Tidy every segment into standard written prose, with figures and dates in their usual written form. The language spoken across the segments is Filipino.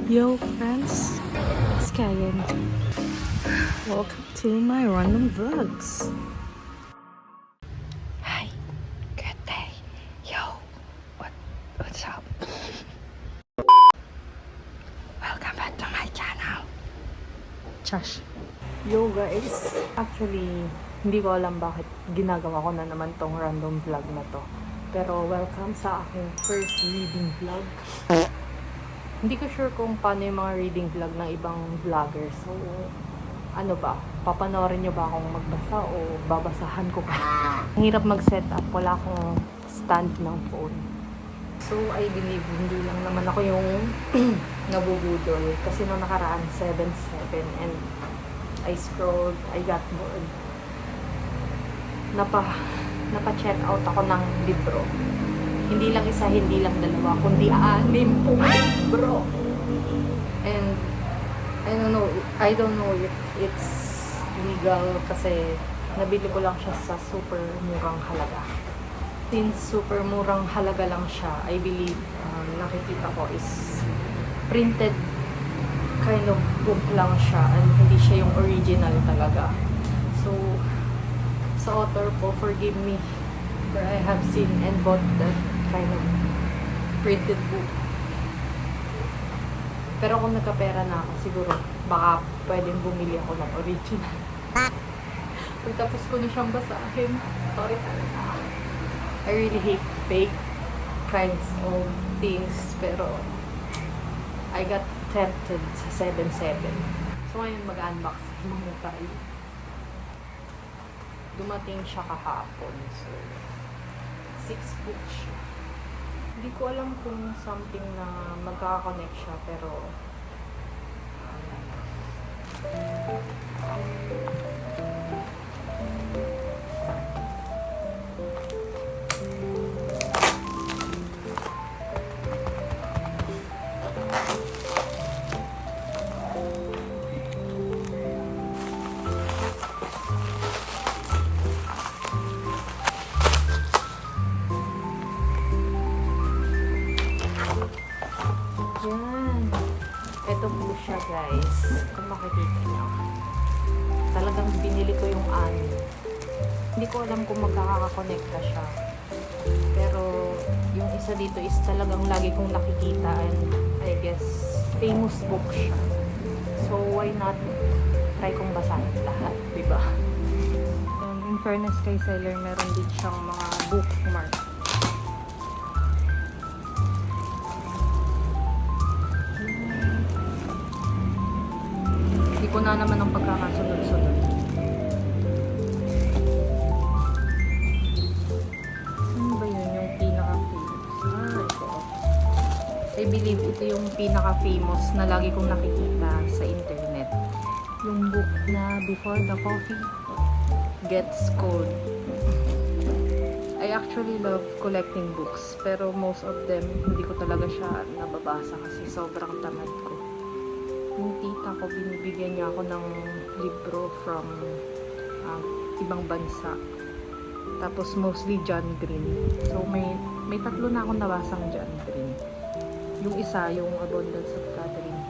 Yo friends, it's Kayan. Welcome to my random vlogs. Hi, good day. Yo, what's up? Welcome back to my channel. Chash. Yo guys, actually, hindi ko alam bakit ginagawa ko na naman tong random vlog na to. Pero welcome sa aking first reading vlog. Hindi ko sure kung paano yung mga reading vlog ng ibang vlogger. So, ano ba? Papanoorin nyo ba akong magbasa o babasahan ko pa? Ang hirap mag-setup. Wala akong stand ng phone. So, I believe hindi lang naman ako yung nabubudol. Kasi nung nakaraan, 7-7 and I scrolled, I got bored. Napa-check out ako ng libro. Hindi lang isa, hindi lang dalawa, kundi 60 libro. And I don't know if it's legal kasi nabili ko lang siya sa super murang halaga. Since super murang halaga lang siya, I believe nakikita ko is printed kind of book lang siya and hindi siya yung original talaga. So, sa author po, forgive me for I have seen and bought that kind of printed book. Pero kung nagkapera na ako, siguro baka pwedeng bumili ako ng original. Pagtapos ko na siyang basahin, sorry talaga. I really hate fake kinds of things, pero I got tempted sa 7-7. So ngayon mag-unbox muna tayo. Dumating siya kahapon, so 6 books siya. Hindi ko alam kung something na magkaka-connect siya, pero yan. Ito po siya guys. Kung makikita nyo. Talagang binili ko yung ano. Hindi ko alam kung magkakakonekta siya. Pero yung isa dito is talagang lagi kong nakikita and I guess famous book siya. So why not try kong basahin lahat, diba? And in fairness kay seller, meron din siyang mga bookmark. Hindi ko na naman ang pagkakasunod-sunod. Ano ba yun? Yung pinaka-famous? Ito. I believe ito yung pinaka-famous na lagi kong nakikita sa internet. Yung book na Before the Coffee Gets Cold. I actually love collecting books, pero most of them hindi ko talaga siya nababasa kasi sobrang tamad ko. Yung tita ko, binibigyan niya ako ng libro from ibang bansa. Tapos mostly John Green. So may tatlo na akong nabasang John Green. Yung isa, yung Abundance of Catherine.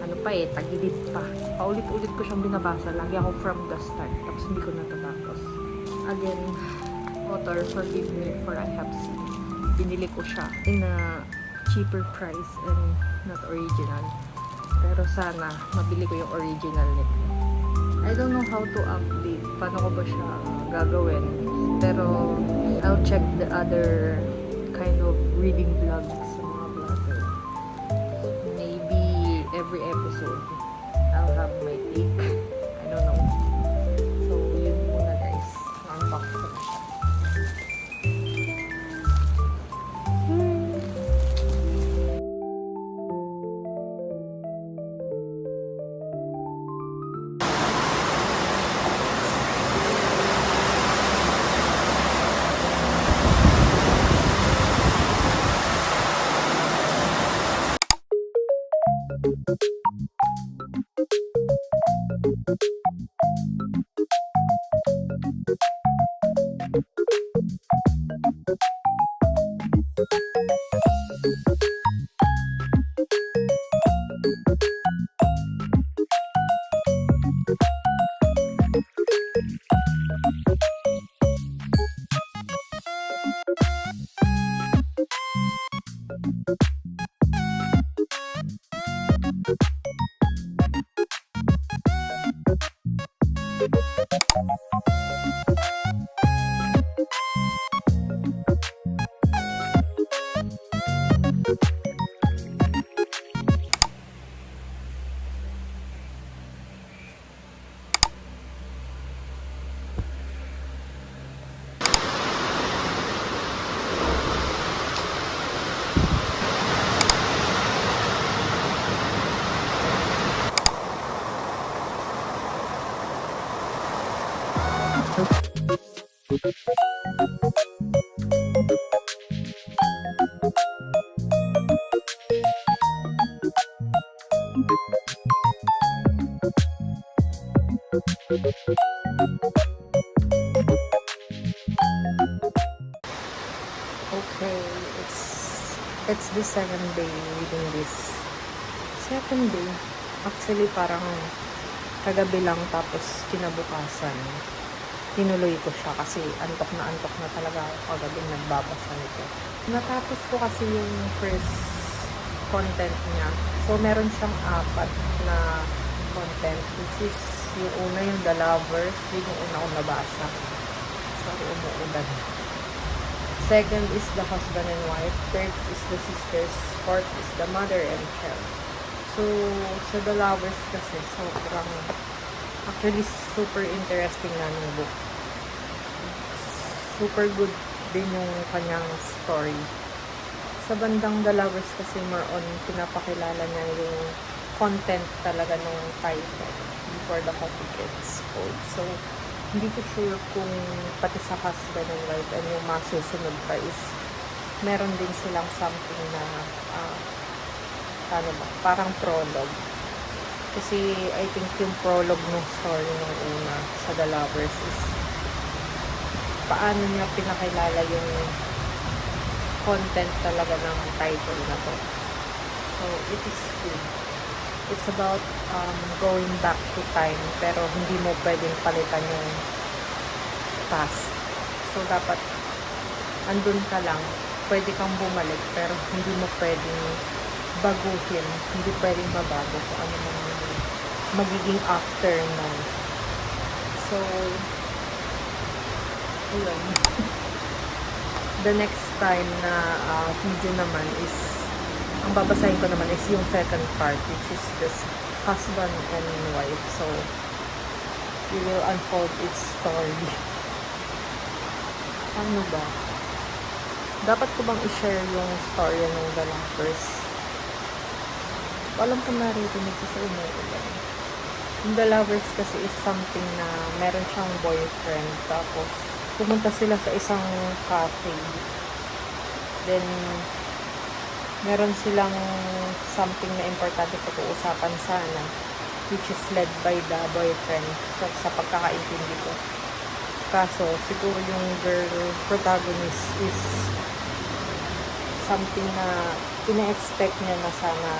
Ano pa tagilid pa. Paulit-ulit ko siyang binabasa. Lagi ako from the start. Tapos hindi ko natatapos. Again, author, forgive me for I have seen. Binili ko siya in a cheaper price and not original. Pero sana mabili ko yung original nito. I don't know how to update. Paano ko ba siya gagawin? Pero I'll check the other kind of reading vlogs sa mga vlogger. Maybe every episode I'll have my take. I don't know. So yun muna guys. Unbox ko na siya. Okay, it's the second day reading this. Second day. Actually, parang kagabi lang tapos kinabukasan. Tinuloy ko siya kasi antok na talaga ako kagabi nagbabasa nito. Natapos ko kasi yung first content niya. So, meron siyang 4 na content, which is yung una yung The Lovers, yun yung una kong nabasa. Sorry, umuulan. Second is The Husband and Wife. Third is The Sisters. Fourth is The Mother and Child. So, sa The Lovers kasi, sobrang, actually, super interesting na yung book. Super good din yung kanyang story. Sa bandang The Lovers kasi, more on, pinapakilala niya yung content talaga ng title, Before the Coffee Gets Cold. So, hindi ko sure kung pati sa Husband and Wife and yung masusunod pa is meron din silang something na parang prologue. Kasi I think yung prologue ng story ng una sa The Lovers is paano niya pinakilala yung content talaga ng title na to. So, it is good. It's about going back to time pero hindi mo pwedeng palitan yung past. So, dapat andun ka lang. Pwede kang bumalik pero hindi mo pwedeng baguhin. Hindi pwedeng mabago kung ano man magiging after nun. So, yun. The next time na video naman is ang babasahin ko naman is yung second part, which is this Husband and Wife. So, we will unfold its story. Ano ba? Dapat ko bang i-share yung story ng The Lovers? Alam ko naririnig ko sa umuulan. Yung The Lovers kasi is something na meron siyang boyfriend. Tapos, pumunta sila sa isang cafe. Then, meron silang something na importante pag-uusapan sana, which is led by the boyfriend sa pagkakaintindi ko. Kaso, siguro yung girl protagonist is something na ina-expect niya na sana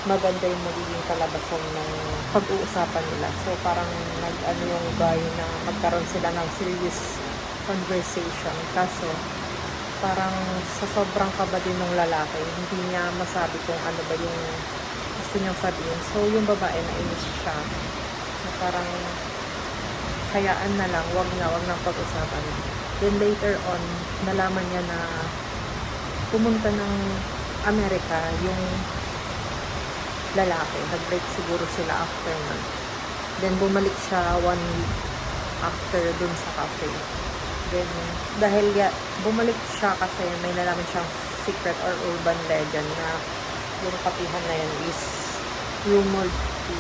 maganda yung magiging kalabasan ng pag-uusapan nila. So, parang nag-ano yung guy na magkaroon sila ng serious conversation. Kaso, parang sa sobrang kaba din ng lalaki, hindi niya masabi kung ano ba yung gusto niyang sabihin. So, yung babae na inis siya. Na parang hayaan na lang, wag nang pag-usapan. Then later on, nalaman niya na pumunta ng Amerika yung lalaki. Nag-break siguro sila after na. Then bumalik siya 1 week after dun sa cafe. Then, dahil bumalik siya kasi may nalaman siyang secret or urban legend na yung kapihan na yun is rumored to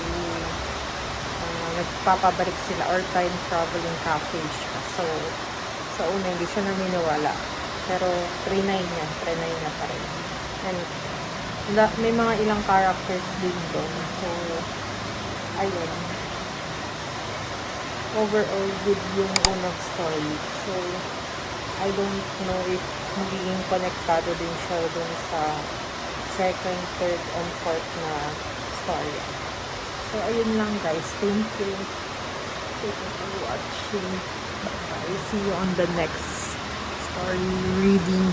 nagpapabalik sila or time traveling cafe siya. So, sa una hindi siya naniniwala. Pero, trinay niya pa rin. And, may mga ilang characters din doon. So, ayun. Overall, good yung unang story. So, I don't know if magiging konektado din siya dun sa second, third, and fourth na story. So, ayun lang guys. Thank you. Thank you for watching. Bye. See you on the next story reading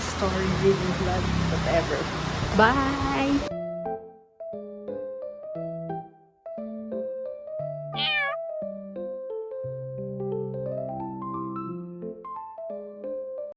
vlog, whatever. Bye!